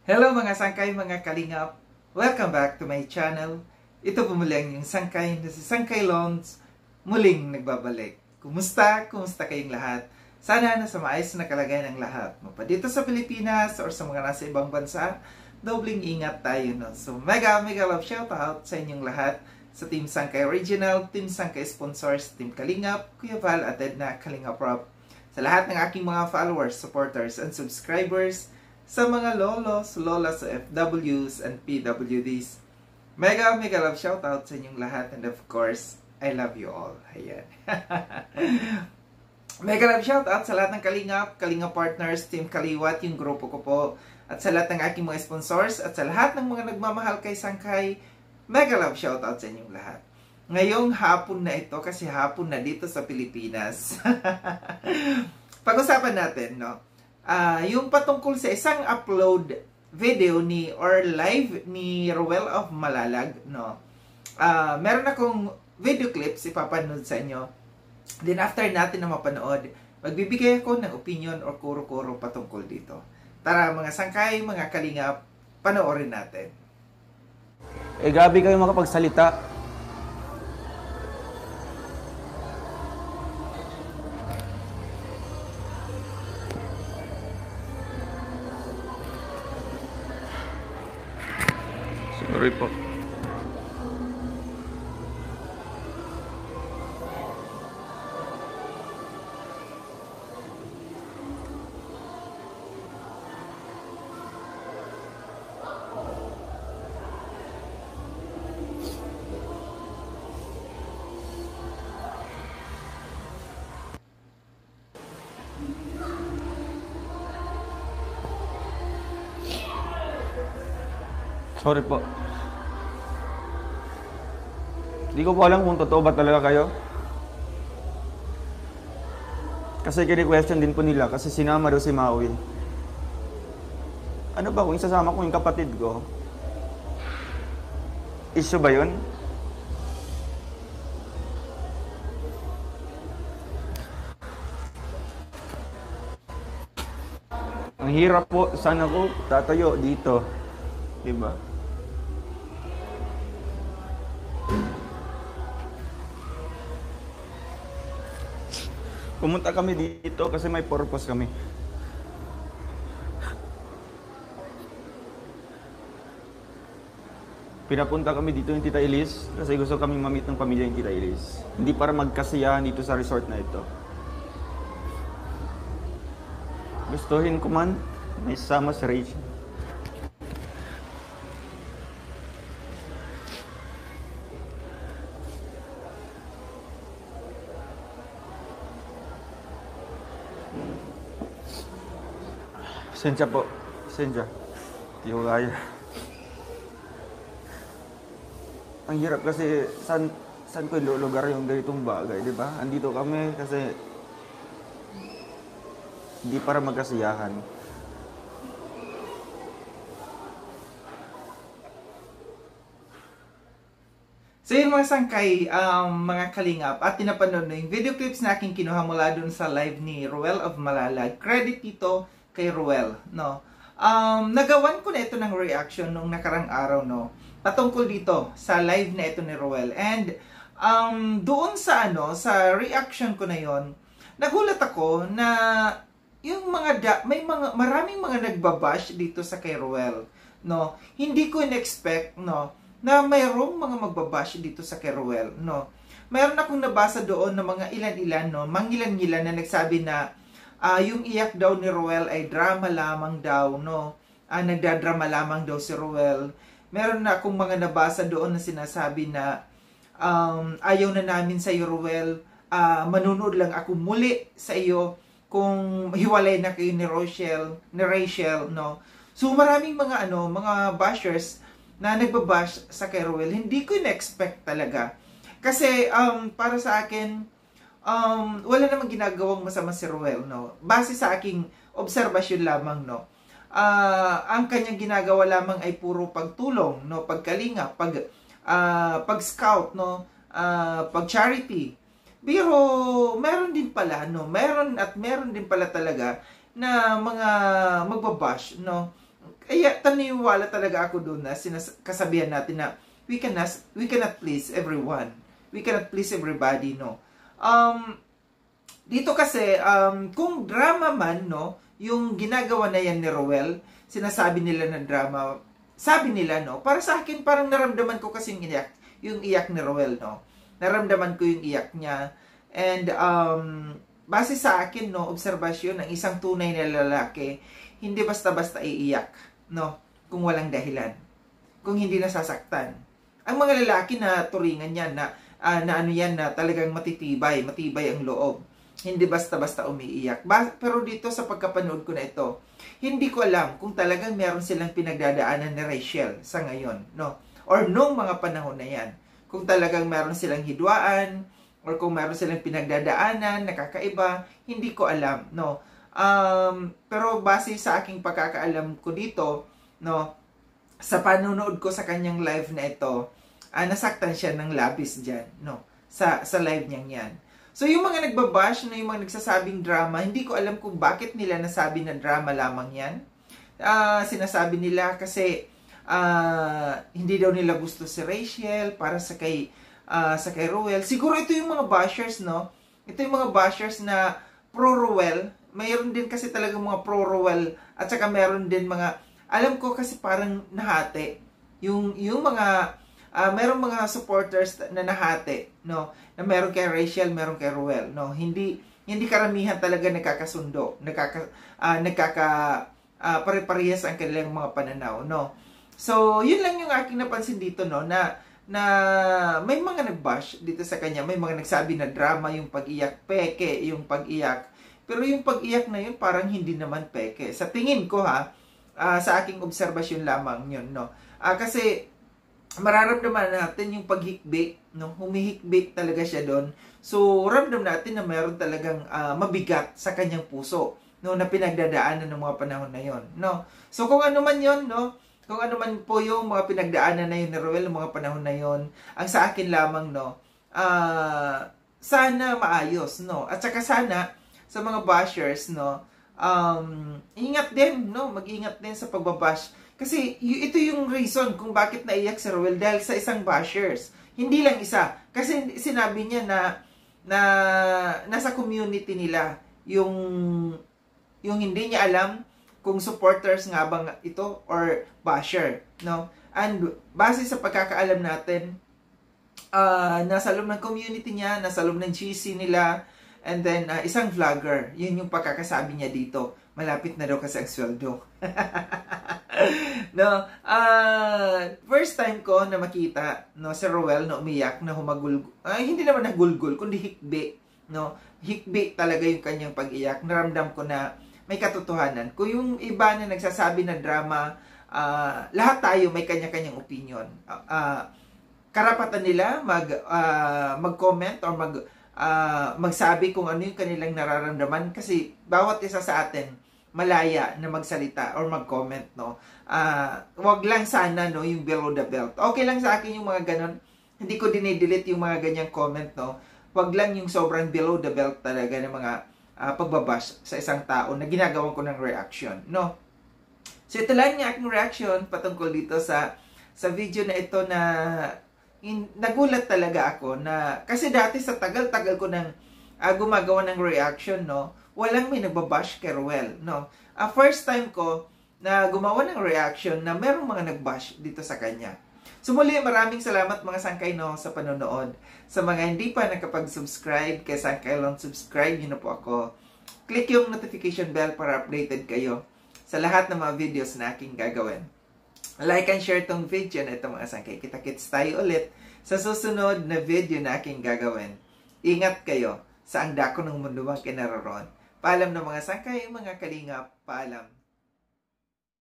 Hello mga sangkay, mga kalingap! Welcome back to my channel. Ito po muli ang inyong sangkay na si Sangkay Lons, muling nagbabalik. Kumusta? Kumusta kayong lahat? Sana nasa maayos na kalagayan ng lahat. Mapa dito sa Pilipinas or sa mga nasa ibang bansa, dobling ingat tayo. No? So mega love shoutout sa inyong lahat. Sa Team Sangkay Original, Team Sangkay Sponsors, Team Kalingap, Kuya Val at Edna Kalingap Rob. Sa lahat ng aking mga followers, supporters, and subscribers, sa mga lolos, lolas, FWs, and PWDs. Mega love shoutout sa inyong lahat, and of course, I love you all. Ayan. Mega love shoutout sa lahat ng Kalingap, Kalingap Partners, Team Kaliwat, yung grupo ko po, at sa lahat ng aking mga sponsors, at sa lahat ng mga nagmamahal kay Sangkay, mega love shoutout sa inyong lahat. Ngayong hapon na ito, kasi hapon na dito sa Pilipinas. Pag-usapan natin, no? Yung patungkol sa isang upload video ni or live ni Ruel of Malalag, no? Meron akong video clips ipapanood sa inyo. Then after natin na mapanood, magbibigay ako ng opinion or kuro-kuro patungkol dito. Tara mga sangkay, mga kalingap, panoorin natin. Grabe kayo makapagsalita. Sorry po. Sorry po. Hindi ko po alam kung totoo ba talaga kayo. Kasi kini-question din po nila kasi sinama daw si Maui. Ano ba kung isasama ko yung kapatid ko? Issue ba yun? Ang hirap po. Sana ko tatayo dito. Diba? Pumunta kami dito kasi may purpose kami. Pinapunta kami dito yung Tita Elise kasi gusto kami ma-meet ng pamilya yung Tita Elise. Hindi para magkasiyahan dito sa resort na ito. Gustuhin ko man, may sama si Rachel. Sensya po. Sensya. Hindi ko kaya. Ang hirap kasi saan ko ilulugar yung ganitong bagay, di ba? Andito kami kasi hindi para magkasiyahan. So yun mga sangkay, mga kalingap, at tinapanood na yung video clips na aking kinuha mula dun sa live ni Ruel of Malalag. Credit dito kay Ruel, no? Nagawan ko na ito ng reaction nung nakarang araw, no? Patungkol dito sa live na ito ni Ruel. And doon sa sa reaction ko na yon, nagulat ako na yung maraming mga nagbabash dito sa kay Ruel, no? Hindi ko in-expect, no, na mayroong mga magbabash dito sa kay Ruel, no? Mayroon akong nabasa doon na mga ilan-ilan, no, mangilan-ngilan na nagsabi na yung iyak daw ni Ruel ay drama lamang daw, no? Nagdadrama lamang daw si Ruel. Meron na akong mga nabasa doon na sinasabi na ayaw na namin sa iyo, Ruel. Manunood lang ako muli sa iyo kung hiwalay na kayo ni Rachel, no? So maraming mga mga bashers na nagbabash sa kay Ruel. Hindi ko in-expect talaga. Kasi para sa akin, wala namang ginagawang masama si Ruel, no? Base sa aking obserbasyon lamang, no? Ang kanyang ginagawa lamang ay puro pagtulong, no? Pagkalinga, pag-scout, no? Pag-charity. Pero meron din pala, no? Meron din pala talaga na mga magbabash, no? Kaya taniwala talaga ako doon na kasabihan natin na we cannot please everyone. We cannot please everybody, no. Dito kasi kung drama man, no, yung ginagawa na yan ni Roel, sinasabi nila na drama, sabi nila, no, para sa akin parang naramdaman ko kasi yung iyak ni Roel, no. Naramdaman ko yung iyak niya. And base sa akin, no, obserbasyon ng isang tunay na lalaki, hindi basta-basta iiyak, no, kung walang dahilan, kung hindi nasasaktan. Ang mga lalaki na turingan yan na ano yan na talagang matibay ang loob. Hindi basta-basta umiiyak. Pero dito sa pagkapanood ko na ito, hindi ko alam kung talagang meron silang pinagdadaanan ni Rachel sa ngayon, no? Or nung mga panahon na yan. Kung talagang meron silang hidwaan, or kung meron silang pinagdadaanan, nakakaiba, hindi ko alam, no? Pero base sa aking pagkakaalam ko dito, no, sa panonood ko sa kanyang live na ito, nasaktan siya ng labis dyan, no, sa live niyang yan. So yung mga nagbabash, no, yung mga nagsasabing drama, hindi ko alam kung bakit nila nasabi na drama lamang yan. Sinasabi nila kasi hindi daw nila gusto si Rachel para sa kay Roel. Siguro ito yung mga bashers, no? Ito yung mga bashers na pro-Roel. Mayroon din kasi talagang mga pro-Roel at saka mayroon din mga, alam ko kasi parang nahati. Yung mga mayroong mga supporters na nahati, no? Na meron kay Rachel, meron kay Roel, no? Hindi karamihan talaga nagkakasundo, pare-parehas ang kanilang mga pananaw, no? So, yun lang yung aking napansin dito, no, na may mga nagbash dito sa kanya, may mga nagsabi na drama yung pag-iyak, peke yung pag-iyak. Pero yung pag-iyak na yun parang hindi naman peke. Sa tingin ko sa aking obserbasyon lamang yun, no. Kasi mararamdaman natin yung paghikbi, no? Humihikbi talaga siya doon. So, ramdam natin na mayroon talagang mabigat sa kanyang puso, no, na pinagdadaanan ng mga panahon na yon, no? So, kung ano man yon, no? Kung ano man po yung mga pinagdaanan na yun ni Roel, mga panahon na yon, ang sa akin lamang, no, sana maayos, no? At saka sana, sa mga bashers, no, ingat din, no? Mag-ingat din sa pagbabash. Kasi ito yung reason kung bakit naiyak si Roel, dahil sa isang bashers. Hindi lang isa. Kasi sinabi niya na nasa community nila yung hindi niya alam kung supporters nga bang ito or basher, no? And base sa pagkakaalam natin, nasa loob ng community niya, nasa loob ng GC nila, and then isang vlogger, yun yung pagkakasabi niya dito. Malapit na daw kasi ang sweldo. No, first time ko na makita, no, si Roel na umiyak, na humagulgul. Hindi naman nagulgul, kundi hikbi, no? Hikbi talaga yung kanyang pag-iyak. Naramdam ko na may katotohanan. Kung yung iba na nagsasabi na drama, lahat tayo may kanya-kanyang opinion. Karapatan nila mag-comment or magsabi kung ano yung kanilang nararamdaman, kasi bawat isa sa atin malaya na magsalita or mag-comment, no. Wag lang sana, no, yung below the belt. Okay lang sa akin yung mga ganon. Hindi ko dinidelete yung mga ganyang comment, no. Wag lang yung sobrang below the belt talaga ng mga pagbabash sa isang tao na ginagawa ko ng reaction, no. So ito lang yung aking reaction patungkol dito sa video na ito, na nagulat talaga ako na kasi dati sa tagal-tagal ko nang gumagawa ng reaction, no, walang may nagbabash kay Roel, no. First time ko na gumawa ng reaction na merong mga nagbash dito sa kanya. So muli, maraming salamat mga sangkay, no, sa panonood. Sa mga hindi pa nakapag-subscribe kay Sangkay Long, subscribe nyo na po ako. Click yung notification bell para updated kayo sa lahat ng mga videos na aking gagawin. Like and share tong video na ito mga sangkay. Kita-kits tayo ulit sa susunod na video na aking gagawin. Ingat kayo sa ang dako ng mundo mga kinararon. Paalam na mga sangkay, mga kalingap. Paalam.